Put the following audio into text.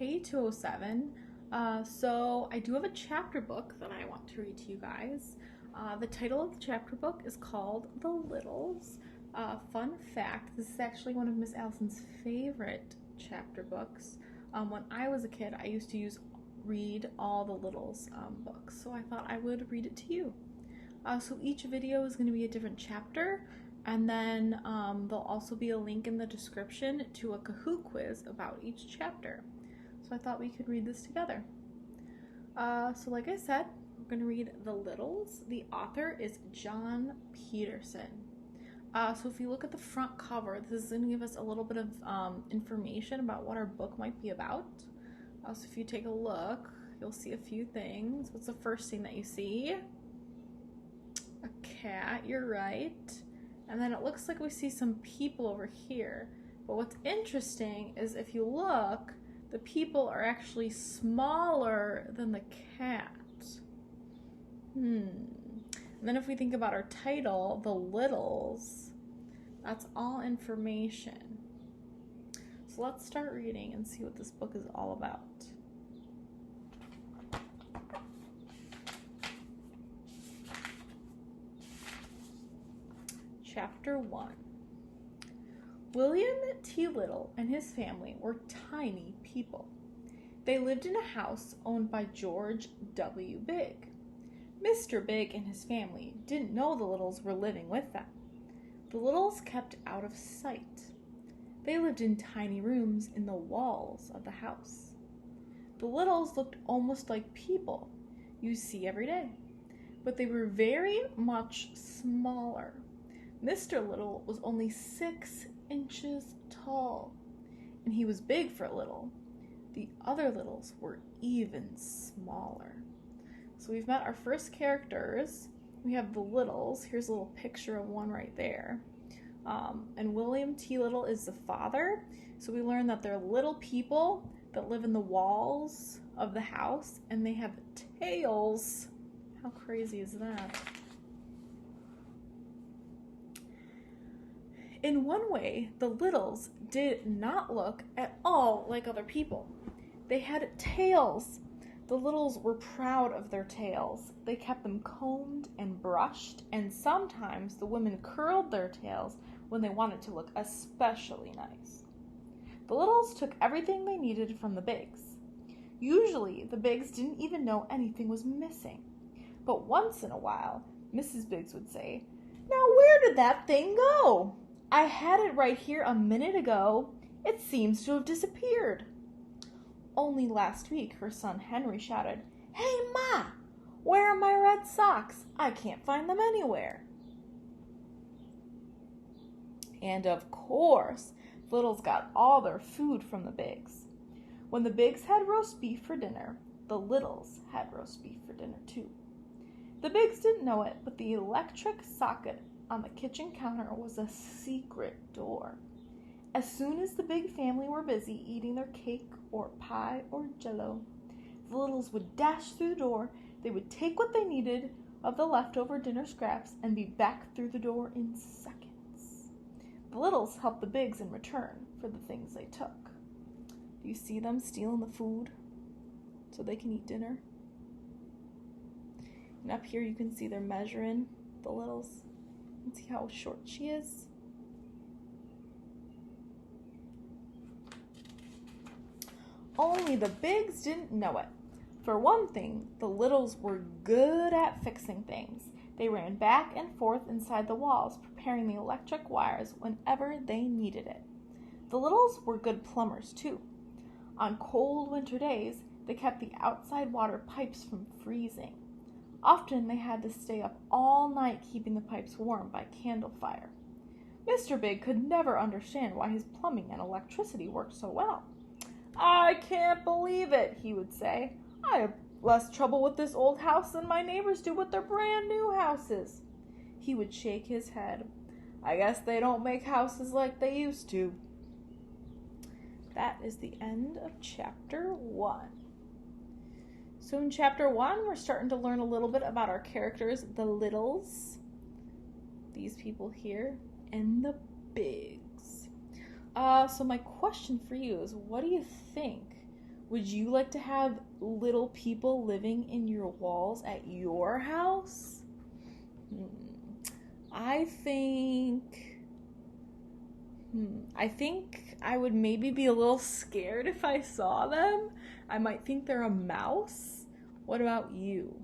Hey 207. So I do have a chapter book that I want to read to you guys. The title of the chapter book is called The Littles. Fun fact, this is actually one of Miss Allison's favorite chapter books. When I was a kid, I used to read all the Littles books, so I thought I would read it to you. So each video is going to be a different chapter, and then there'll also be a link in the description to a Kahoot quiz about each chapter. So I thought we could read this together. So like I said, we're going to read The Littles. The author is John Peterson. So if you look at the front cover, this is going to give us a little bit of information about what our book might be about. So if you take a look, you'll see a few things. What's the first thing that you see? A cat, you're right. And then it looks like we see some people over here. But what's interesting is if you look, the people are actually smaller than the cat. And then if we think about our title, The Littles, that's all information. So let's start reading and see what this book is all about. Chapter 1. William T. Little and his family were tiny people. They lived in a house owned by George W. Big. Mr. Big and his family didn't know the Littles were living with them. The Littles kept out of sight. They lived in tiny rooms in the walls of the house. The Littles looked almost like people you see every day, but they were very much smaller. Mr. Little was only 6 inches tall, and he was big for Little. The other Littles were even smaller. So we've met our first characters. We have the Littles. Here's a little picture of one right there. And William T. Little is the father. So we learn that they're little people that live in the walls of the house, and they have tails. How crazy is that? In one way, the Littles did not look at all like other people. They had tails. The Littles were proud of their tails. They kept them combed and brushed, and sometimes the women curled their tails when they wanted to look especially nice. The Littles took everything they needed from the Bigs. Usually, the Bigs didn't even know anything was missing. But once in a while, Mrs. Biggs would say, "Now where did that thing go? I had it right here a minute ago. It seems to have disappeared." Only last week, her son Henry shouted, "Hey, Ma! Where are my red socks? I can't find them anywhere." And of course, Littles got all their food from the Bigs. When the Bigs had roast beef for dinner, the Littles had roast beef for dinner too. The Bigs didn't know it, but the electric socket on the kitchen counter was a secret door. As soon as the Big family were busy eating their cake or pie or jello, the Littles would dash through the door. They would take what they needed of the leftover dinner scraps and be back through the door in seconds. The Littles helped the Bigs in return for the things they took. Do you see them stealing the food so they can eat dinner? And up here you can see they're measuring the Littles. And see how short she is? Only the Bigs didn't know it. For one thing, the Littles were good at fixing things. They ran back and forth inside the walls, preparing the electric wires whenever they needed it. The Littles were good plumbers, too. On cold winter days, they kept the outside water pipes from freezing. Often they had to stay up all night keeping the pipes warm by candle fire. Mr. Big could never understand why his plumbing and electricity worked so well. "I can't believe it," he would say. "I have less trouble with this old house than my neighbors do with their brand new houses." He would shake his head. "I guess they don't make houses like they used to." That is the end of chapter 1. So in chapter 1, we're starting to learn a little bit about our characters, the Littles, these people here, and the Bigs. So my question for you is, what do you think Would you like to have little people living in your walls at your house? I think I think I would maybe be a little scared if I saw them. I might think they're a mouse. What about you?